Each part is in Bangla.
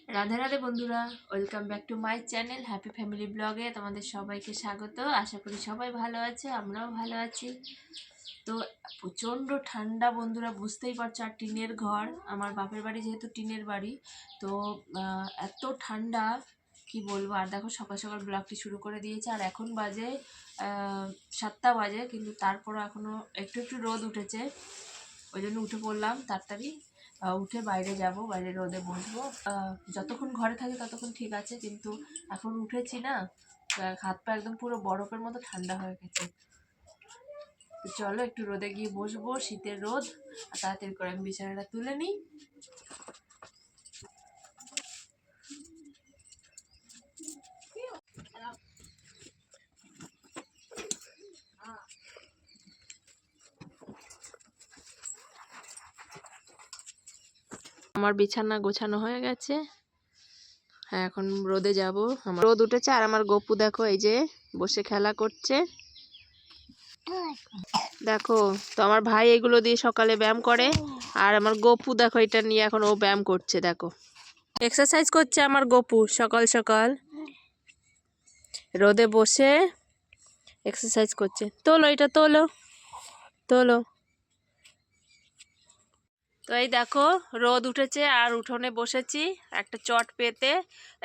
রাধে রাধে বন্ধুরা, welcome back to my channel happy family ব্লগে তোমাদের সবাইকে স্বাগত। আশা করি সবাই ভালো আছে, আমরাও ভালো আছি। তো প্রচণ্ড ঠান্ডা বন্ধুরা, বুঝতেই পারছো। আর টিনের ঘর, আমার বাপের বাড়ি যেহেতু টিনের বাড়ি, তো এত ঠান্ডা কি বলবো। আর দেখো সকাল সকাল ব্লগটি শুরু করে দিয়েছে, আর এখন বাজে 7টা বাজে, কিন্তু তারপরও এখনও একটু একটু রোদ উঠেছে। ওই জন্য উঠে পড়লাম তাড়াতাড়ি। উঠে বাইরে যাব, বাইরে রোদে বসবো। যতক্ষণ ঘরে থাকি ততক্ষণ ঠিক আছে, কিন্তু এখন উঠেছি না, হাত পা একদম পুরো বরফের মতো ঠান্ডা হয়ে গেছে। তো চলো একটু রোদে গিয়ে বসবো, শীতের রোদ। আর তাড়াতাড়ি করে আমি বিছানাটা তুলে নিই। আমার বিছানা গোছানো হয়ে গেছে। হ্যাঁ, এখন রোদে যাব। আমার রোদ উঠেছে, আর আমার গপু দেখো এই যে বসে খেলা করছে। দেখো, তো আমার ভাই এগুলো দিয়ে সকালে ব্যায়াম করে, আর আমার গপু দেখো এটা নিয়ে এখন ও ব্যায়াম করছে। দেখো এক্সারসাইজ করছে আমার গপু সকাল সকাল রোদে বসে এক্সারসাইজ করছে। তোলো এটা, তোলো তোলো। তো এই দেখো রোদ উঠেছে, আর উঠোনে বসেছি একটা চট পেতে,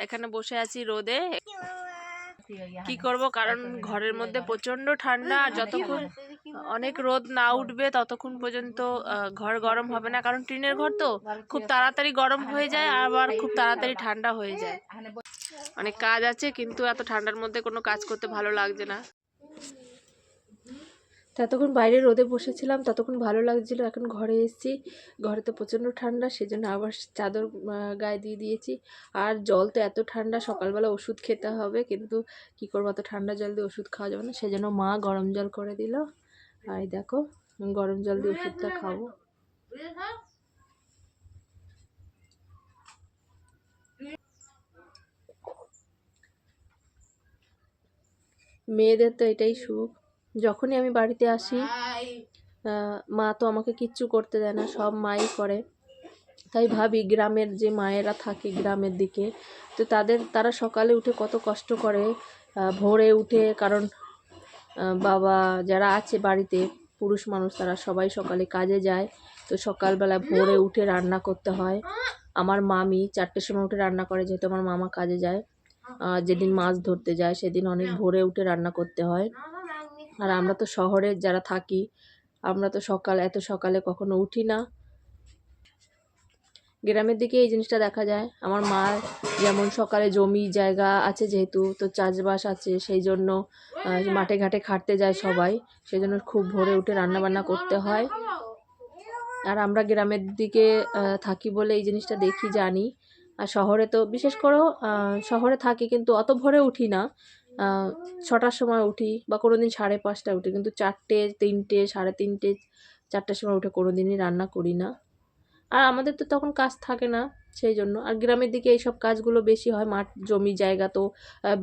এখানে বসে আছি রোদে। কি করব, কারণ ঘরের মধ্যে প্রচন্ড ঠান্ডা। আর যতক্ষণ অনেক রোদ না উঠবে ততক্ষণ পর্যন্ত ঘর গরম হবে না, কারণ টিনের ঘর তো খুব তাড়াতাড়ি গরম হয়ে যায়, আবার খুব তাড়াতাড়ি ঠান্ডা হয়ে যায়। অনেক কাজ আছে, কিন্তু এত ঠান্ডার মধ্যে কোনো কাজ করতে ভালো লাগছে না। ততক্ষণ বাইরে রোদে বসেছিলাম, ততক্ষণ ভালো লাগছিল। এখন ঘরে এসেছি, ঘরে তো প্রচণ্ড ঠান্ডা, সেজন্য আবার চাদর গায়ে দিয়ে দিয়েছি। আর জল তো এত ঠান্ডা, সকালবেলা ওষুধ খেতে হবে, কিন্তু কি করবো, এত ঠান্ডা জল দিয়ে ওষুধ খাওয়া যাবে না, সেজন্য মা গরম জল করে দিল। আর দেখো গরম জল দিয়ে ওষুধটা খাবো। মেয়েদের তো এটাই সুখ। যখনই আমি বাড়িতে আসি, মা তো আমাকে কিচ্ছু করতে দেয় না, সব মাই করে। তাই ভাবি গ্রামের যে মায়েরা থাকে গ্রামের দিকে, তো তারা সকালে উঠে কত কষ্ট করে, ভোরে উঠে। কারণ বাবা যারা আছে বাড়িতে, পুরুষ মানুষ, তারা সবাই সকালে কাজে যায়। তো সকালবেলা ভোরে উঠে রান্না করতে হয়। আমার মামি 4টের সময় উঠে রান্না করে, যেহেতু আমার মামা কাজে যায়। যেদিন মাছ ধরতে যায় সেদিন অনেক ভোরে উঠে রান্না করতে হয়। আর আমরা তো শহরে যারা থাকি, আমরা তো এত সকালে কখনো উঠি না। গ্রামের দিকে এই জিনিসটা দেখা যায়। আমার মা যেমন সকালে জমি জায়গা আছে যেহেতু, তো চাষবাস আছে, সেই জন্য মাঠে ঘাটে খাটতে যায় সবাই, সেই জন্য খুব ভোরে উঠে রান্না বান্না করতে হয়। আর আমরা গ্রামের দিকে থাকি বলে এই জিনিসটা দেখি, জানি। আর শহরে তো বিশেষ করেও শহরে থাকি, কিন্তু অত ভোরে উঠি না। 6টার সময় উঠি, বা কোনো দিন 5:30টায় উঠি, কিন্তু 4টে 3টে 3:30 4টার সময় উঠে কোনো দিনই রান্না করি না। আর আমাদের তো তখন কাজ থাকে না, সেই জন্য। আর গ্রামের দিকে এইসব কাজগুলো বেশি হয়, মাঠ জমি জায়গা তো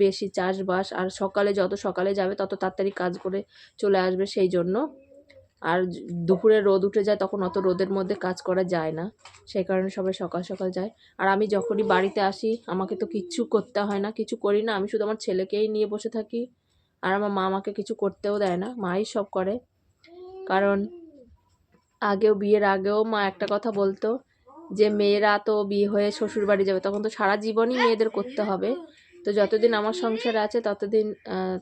বেশি, চাষবাস। আর যত সকালে যাবে তত তাড়াতাড়ি কাজ করে চলে আসবে, সেই জন্য। আর দুপুরে রোদ উঠে যায়, তখন অত রোদের মধ্যে কাজ করা যায় না, সেই কারণে সবাই সকাল সকাল যায়। আর আমি যখনই বাড়িতে আসি, আমাকে তো কিচ্ছু করতে হয় না, কিছু করি না, আমি শুধু আমার ছেলেকেই নিয়ে বসে থাকি। আর আমার মা আমাকে কিছু করতেও দেয় না, মাই সব করে। কারণ বিয়ের আগেও মা একটা কথা বলতো, যে মেয়েরা তো বিয়ে হয়ে শ্বশুর বাড়ি যাবে, তখন তো সারা জীবনই মেয়েদের করতে হবে। তো যতদিন আমার সংসার আছে ততদিন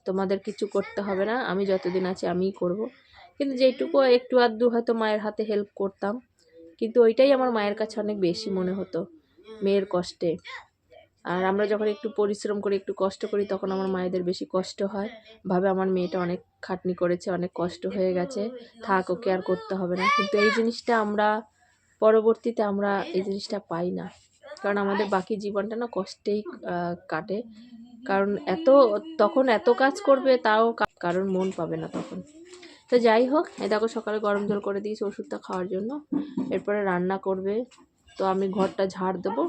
তোমাদের কিছু করতে হবে না, আমি যতদিন আছি আমিই করব। কিন্তু যেটুকু একটু আধটু হয়তো মায়ের হাতে হেল্প করতাম, কিন্তু ওইটাই আমার মায়ের কাছে অনেক বেশি মনে হতো, মেয়ের কষ্টে। আর আমরা যখন একটু পরিশ্রম করি, একটু কষ্ট করি, তখন আমার মায়েদের বেশি কষ্ট হয়, ভাবে আমার মেয়েটা অনেক খাটনি করেছে, অনেক কষ্ট হয়ে গেছে, থাক, ওকে আর করতে হবে না। কিন্তু এই জিনিসটা আমরা পরবর্তীতে এই জিনিসটা পাই না, কারণ আমাদের বাকি জীবনটা না কষ্টেই কাটে। কারণ তখন এত কাজ করবে, তাও কারণ মন পাবে না তখন। তো যাই হোক, এই দেখো সকালে গরম জল করে দিয়েছি ওষুধটা খাওয়ার জন্য, এরপরে রান্না করবে। তো আমি ঘরটা ঝাড় দেবো,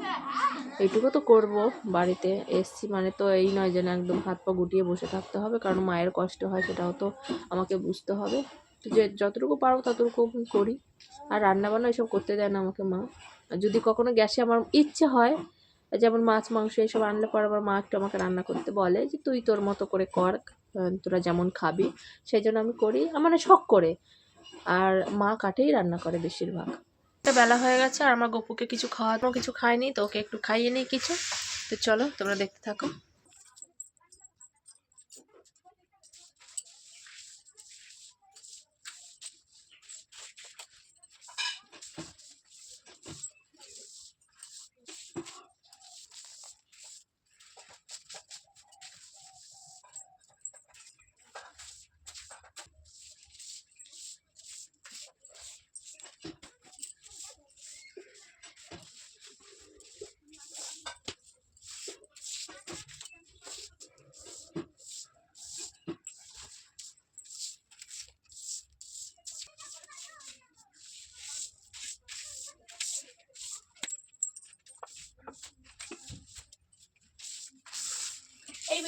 এইটুকু তো করব। বাড়িতে এসছি মানে তো এই নয় যেন একদম হাত পা গুটিয়ে বসে থাকতে হবে, কারণ মায়ের কষ্ট হয় সেটাও তো আমাকে বুঝতে হবে। তো যতটুকু পারবো ততটুকু করি। আর রান্নাবান্না এসব করতে দেয় না আমাকে মা। আর যদি কখনো গ্যাসে আমার ইচ্ছে হয় যেমন মাছ মাংস এইসব আনলে পর আবার মা একটু আমাকে রান্না করতে বলে যে তুই তোর মতো করে কর, তোরা যেমন খাবি। সেই জন্য আমি করি, মানে শখ করে। আর মা কাটেই রান্না করে বেশিরভাগ। একটা বেলা হয়ে গেছে আর আমার গপুকে কিছু খাওয়ানো, কিছু খায়নি, তো ওকে একটু খাইয়ে নিই কিছু। তো চলো তোমরা দেখতে থাকো।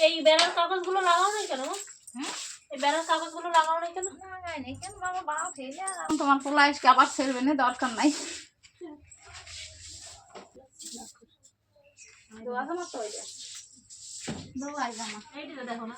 এই বেড়ার কাগজগুলো লাগাও নাই কেন? এই বেড়ার কাগজগুলো লাগাও নাই কেন? লাগাই নাই কেন বাবা, বাবা ফেলে তোমার পোলা এসে আবার ফেলবে না, দরকার নাই। দেখো না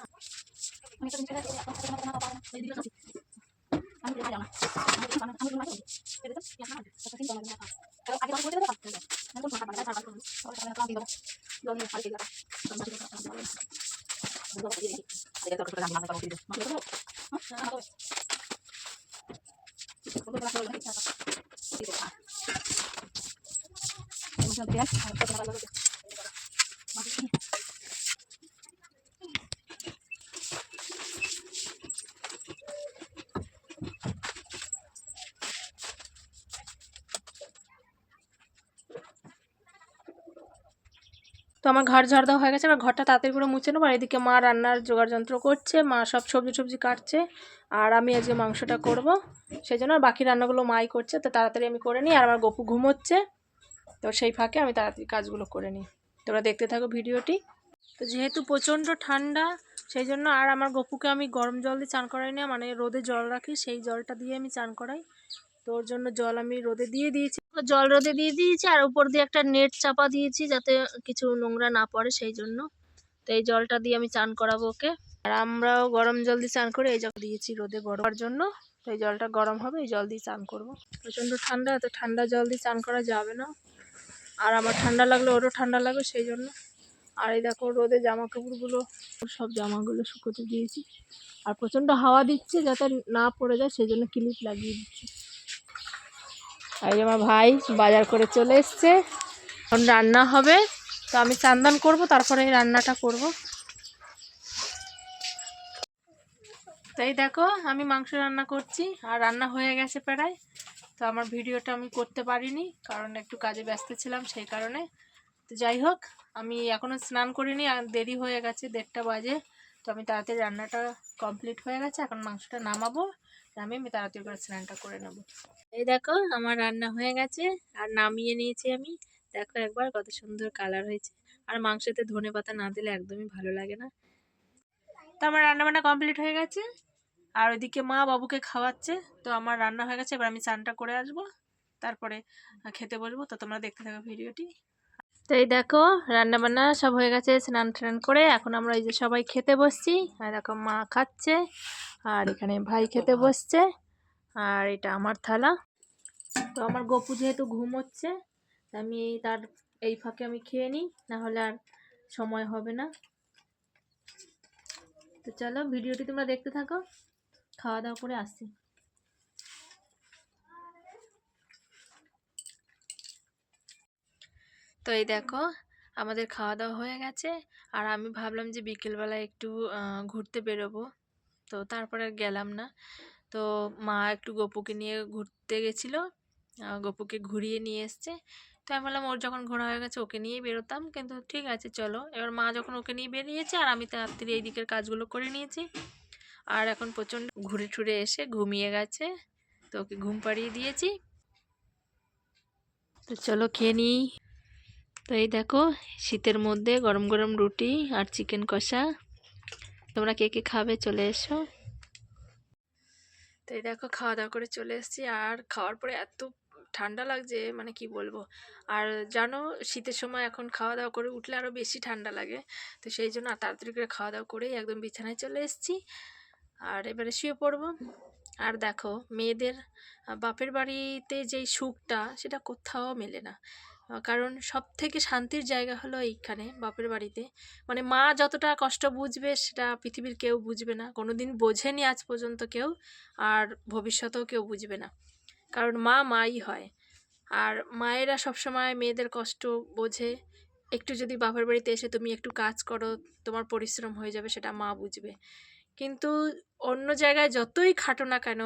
তো আমার ঘর ঝাড় দেওয়া হয়ে গেছে, এবার ঘরটা তাড়াতাড়ি করে মুছে নেবো। আর এদিকে মা রান্নার জোগাড় যন্ত্র করছে, মা সব সবজি কাটছে, আর আমি আজকে মাংসটা করব, সেই জন্য বাকি রান্নাগুলো মাই করছে। তো তাড়াতাড়ি আমি করে নিই, আর আমার গপু ঘুমোচ্ছে, তো সেই ফাঁকে আমি তাড়াতাড়ি কাজগুলো করে নিই। তোমরা দেখতে থাকো ভিডিওটি। তো যেহেতু প্রচণ্ড ঠান্ডা, সেই জন্য আর আমার গপুকে আমি গরম জল দিয়ে চান করাই না, মানে রোদে জল রাখি সেই জলটা দিয়ে আমি চান করাই। তো ওর জন্য জল আমি রোদে দিয়ে দিয়েছি, জল রোদে দিয়ে দিয়েছি, আর উপর দিয়ে একটা নেট চাপা দিয়েছি যাতে কিছু নোংরা না পড়ে, সেই জন্য। তো এই জলটা দিয়ে আমি চান করাবো ওকে। আর আমরাও গরম জল দিয়ে চান করে এই জল দিয়েছি রোদে গরম হওয়ার জন্য। তো এই জলটা গরম হবে, এই জল দিয়ে চান করবো। প্রচণ্ড ঠান্ডা, এত ঠান্ডা জল দিয়ে চান করা যাবে না, আর আমার ঠান্ডা লাগলে ওরও ঠান্ডা লাগবে, সেই জন্য। আর এই দেখো রোদে জামা কাপড়গুলো, সব জামাগুলো শুকোতে দিয়েছি, আর প্রচণ্ড হাওয়া দিচ্ছে যাতে না পড়ে যায়, সেই জন্য ক্লিপ লাগিয়ে দিচ্ছি। আর আমার ভাই বাজার করে চলে এসছে, এখন রান্না হবে। তো আমি চান্দান করব, তারপরে রান্নাটা করব। তাই দেখো আমি মাংস রান্না করছি, আর রান্না হয়ে গেছে প্রায়। তো আমার ভিডিওটা আমি করতে পারিনি, কারণ একটু কাজে ব্যস্ত ছিলাম, সেই কারণে। তো যাই হোক, আমি এখনও স্নান করিনি, আর দেরি হয়ে গেছে, 1:30 বাজে। তো আমি তাড়াতাড়ি রান্নাটা কমপ্লিট হয়ে গেছে, এখন মাংসটা নামাবো, আমি তাড়াতাড়ি করে স্নানটা করে নেব। এই দেখো আমার রান্না হয়ে গেছে, আর নামিয়ে নিয়েছি আমি। দেখো একবার কত সুন্দর কালার হয়েছে, আর মাংসতে ধনেপাতা না দিলে একদমই ভালো লাগে না। তো আমার রান্নাবান্না কমপ্লিট হয়ে গেছে, আর ওইদিকে মা বাবুকে খাওয়াচ্ছে। তো আমার রান্না হয়ে গেছে, এবার আমি চানটা করে আসবো, তারপরে খেতে বসবো। তো তোমরা দেখতে থাকো ভিডিওটি। তো এই দেখো রান্নাবান্না সব হয়ে গেছে, স্নান টান করে এখন আমরা এই যে সবাই খেতে বসছি। আর দেখো মা খাচ্ছে, আর এখানে ভাই খেতে বসছে, আর এটা আমার থালা। তো আমার গপু যেহেতু ঘুমোচ্ছে, আমি তার এই ফাঁকে আমি খেয়ে নিই, না হলে আর সময় হবে না। তো চলো ভিডিওটি তোমরা দেখতে থাকো, খাওয়া দাওয়া করে আসছি। তো এই দেখো আমাদের খাওয়া দাওয়া হয়ে গেছে, আর আমি ভাবলাম যে বিকেলবেলা একটু ঘুরতে বেরোবো, তো তারপরে আর গেলাম না। তো মা একটু গপুকে নিয়ে ঘুরতে গেছিলো, গপুকে ঘুরিয়ে নিয়ে এসছে। তো আমি বললাম ওর যখন ঘোরা হয়ে গেছে ওকে নিয়েই বেরোতাম, কিন্তু ঠিক আছে চলো। এবার মা যখন ওকে নিয়ে বেরিয়েছে, আর আমি তাড়াতাড়ি এই দিকের কাজগুলো করে নিয়েছি। আর এখন প্রচণ্ড ঘুরে ঠুরে এসে ঘুমিয়ে গেছে, তো ওকে ঘুম পাড়িয়ে দিয়েছি। তো চলো খেয়ে নিই। তো এই দেখো শীতের মধ্যে গরম গরম রুটি আর চিকেন কষা, তোমরা কে কে খাবে চলে এসো। তো এই দেখো খাওয়া দাওয়া করে চলে এসেছি, আর খাওয়ার পরে এত ঠান্ডা লাগছে, মানে কি বলবো। আর জানো শীতের সময় এখন খাওয়া দাওয়া করে উঠলে আরও বেশি ঠান্ডা লাগে। তো সেই জন্য তাড়াতাড়ি করে খাওয়া দাওয়া করেই একদম বিছানায় চলে এসেছি, আর এবারে শুয়ে পড়বো। আর দেখো মেয়েদের বাপের বাড়িতে যেই সুখটা সেটা কোথাও মেলে না। কারণ সব থেকে শান্তির জায়গা হলো এইখানে বাপের বাড়িতে। মানে মা যতটা কষ্ট বুঝবে সেটা পৃথিবীর কেউ বুঝবে না, কোনো দিন বোঝেনি আজ পর্যন্ত কেউ, আর ভবিষ্যতেও কেউ বুঝবে না। কারণ মা মাই হয়, আর মায়েরা সবসময় মেয়েদের কষ্ট বোঝে। একটু যদি বাপের বাড়িতে এসে তুমি একটু কাজ করো, তোমার পরিশ্রম হয়ে যাবে, সেটা মা বুঝবে। কিন্তু অন্য জায়গায় যতই খাটো না কেন,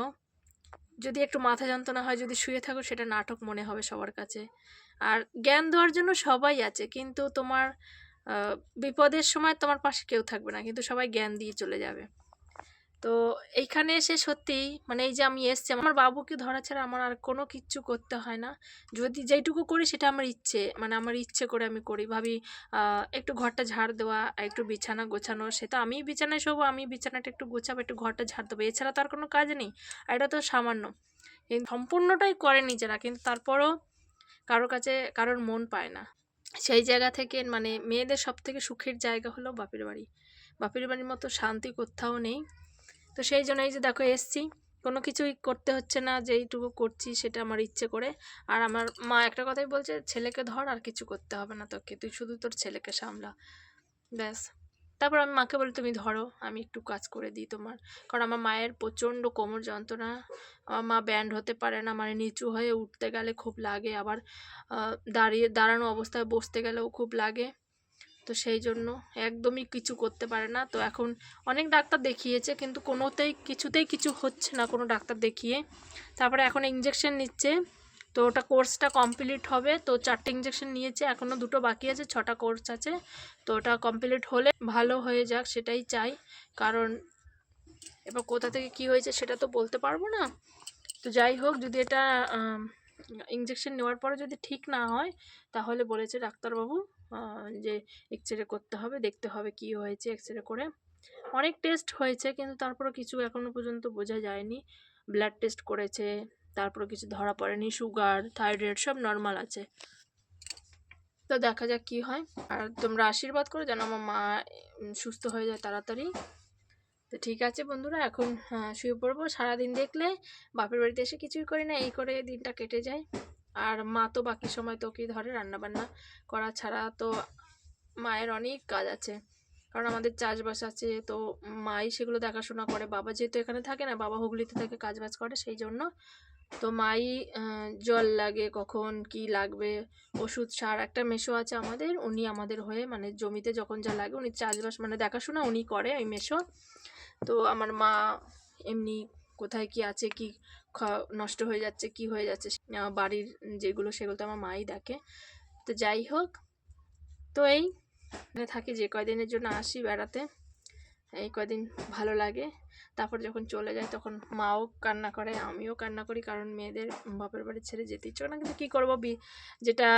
যদি একটু মাথা যন্ত্রণা হয়, যদি শুয়ে থাকো, সেটা নাটক মনে হবে সবার কাছে। আর জ্ঞান দেওয়ার জন্য সবাই আছে, কিন্তু তোমার বিপদের সময় তোমার পাশে কেউ থাকবে না, কিন্তু সবাই জ্ঞান দিয়ে চলে যাবে। তো এইখানে এসে সত্যিই মানে এই যে আমি এসছি, আমার বাবুকে ধরা ছাড়া আমার আর কোনো কিচ্ছু করতে হয় না। যদি যেইটুকু করি সেটা আমার ইচ্ছে, মানে আমার ইচ্ছে করে আমি করি। ভাবি একটু ঘরটা ঝাড় দেওয়া, একটু বিছানা গোছানো, সেটা আমি বিছানায় শোবো, আমি বিছানাটা একটু গোছাবো, একটু ঘরটা ঝাড় দেবো, এছাড়া তো আর কোনো কাজ নেই। আর এটা তো সামান্য, কিন্তু সম্পূর্ণটাই করে নিজেরা, কিন্তু তারপরও কারোর কাছে কারোর মন পায় না। সেই জায়গা থেকে মানে মেয়েদের সব থেকে সুখের জায়গা হলো বাপের বাড়ি। বাপের বাড়ির মতো শান্তি কোথাও নেই। তো সেই জন্য এই যে দেখো এসছি, কোনো কিছুই করতে হচ্ছে না, যেইটুকু করছি সেটা আমার ইচ্ছে করে। আর আমার মা একটা কথাই বলছে, ছেলেকে ধর, আর কিছু করতে হবে না তোকে, তুই শুধু তোর ছেলেকে সামলা, ব্যাস। তারপর আমি মাকে বলি তুমি ধরো, আমি একটু কাজ করে দিই তোমার। কারণ আমার মায়ের প্রচণ্ড কোমর যন্ত্রণা, আমার মা ব্যান্ড হতে পারে না, মানে নিচু হয়ে উঠতে গেলে খুব লাগে, আবার দাঁড়ানো অবস্থায় বসতে গেলেও খুব লাগে। তো সেই জন্য একদমই কিছু করতে পারে না। তো এখন অনেক ডাক্তার দেখিয়েছে, কিন্তু কিছুতেই কিছু হচ্ছে না কোনো ডাক্তার দেখিয়ে। তারপরে এখন ইঞ্জেকশন নিচ্ছে, তো ওটা কোর্সটা কমপ্লিট হবে। তো 4টে ইঞ্জেকশন নিয়েছে, এখনও 2টো বাকি আছে, 6টা কোর্স আছে। তো ওটা কমপ্লিট হলে ভালো হয়ে যাক, সেটাই চাই। কারণ এবার কোথা থেকে কি হয়েছে সেটা তো বলতে পারবো না। তো যাই হোক, যদি এটা ইঞ্জেকশন নেওয়ার পরে যদি ঠিক না হয়, তাহলে বলেছে ডাক্তারবাবু যে এক্সরে করতে হবে, দেখতে হবে কি হয়েছে। এক্সরে করে অনেক টেস্ট হয়েছে, কিন্তু তারপরে কিছু এখনও পর্যন্ত বোঝা যায়নি। ব্লাড টেস্ট করেছে, তারপরে কিছু ধরা পড়েনি। সুগার, থাইরয়েড সব নর্মাল আছে। তো দেখা যাক কি হয়। আর তোমরা আশীর্বাদ করো যেন আমার মা সুস্থ হয়ে যায় তাড়াতাড়ি। তো ঠিক আছে বন্ধুরা, এখন শুয়ে পড়বো। সারাদিন দেখলে বাপের বাড়িতে এসে কিছুই করি না, এই করে দিনটা কেটে যায়। আর মা তো বাকি সময় তো কি ধরে, রান্নাবান্না করা ছাড়া তো মায়ের অনেক কাজ আছে। কারণ আমাদের চাষবাস আছে, তো মাই সেগুলো দেখাশোনা করে। বাবা যেহেতু এখানে থাকে না, বাবা হুগলিতে থাকে, কাজবাজ করে, সেই জন্য তো মাই জল লাগে, কখন কি লাগবে, ওষুধ সার। একটা মেশো আছে আমাদের, উনি আমাদের হয়ে মানে জমিতে যখন যা লাগে উনি চাষবাস মানে দেখাশোনা উনি করে, ওই মেশো। তো আমার মা এমনি কোথায় কি আছে, কি নষ্ট হয়ে যাচ্ছে, কি হয়ে যাচ্ছে বাড়ির যেগুলো, সেগুলো তো আমার মাই দেখে। তো যাই হোক, তো এই থাকি, যে কয়দিনের জন্য আসি বেড়াতে, এই কয়দিন ভালো লাগে। তারপর যখন চলে যায় তখন মাও কান্না করে, আমিও কান্না করি, কারণ মেয়েদের বাপের বাড়ি ছেড়ে যেতে ইচ্ছে না। কিন্তু কী করবো, যেটা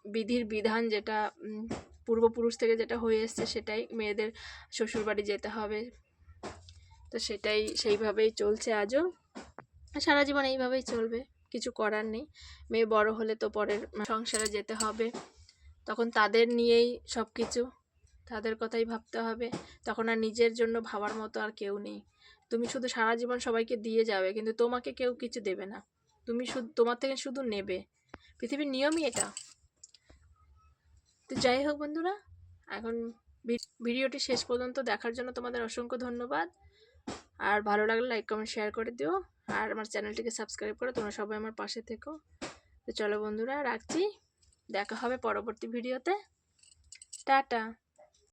বিধির বিধান, যেটা পূর্বপুরুষ থেকে যেটা হয়ে এসছে, সেটাই মেয়েদের শ্বশুরবাড়ি যেতে হবে। তো সেটাই সেইভাবেই চলছে আজও, সারা জীবন এইভাবেই চলবে, কিছু করার নেই। মেয়ে বড় হলে তো পরের সংসারে যেতে হবে, তখন তাদের নিয়েই সব কিছু, তাদের কথাই ভাবতে হবে। তখন আর নিজের জন্য ভাবার মতো আর কেউ নেই। তুমি শুধু সারা জীবন সবাইকে দিয়ে যাবে, কিন্তু তোমাকে কেউ কিছু দেবে না, তুমি শুধু তোমার থেকে শুধু নেবে। পৃথিবীর নিয়মই এটা। তো যাই হোক বন্ধুরা, এখন ভিডিওটি শেষ পর্যন্ত দেখার জন্য তোমাদের অসংখ্য ধন্যবাদ। আর ভালো লাগলে লাইক কমেন্ট শেয়ার করে দিও, আর আমার চ্যানেলটিকে সাবস্ক্রাইব করে তোমরা সবাই আমার পাশে থেকো। তো চলো বন্ধুরা, রাখছি, দেখা হবে পরবর্তী ভিডিওতে। টাটা।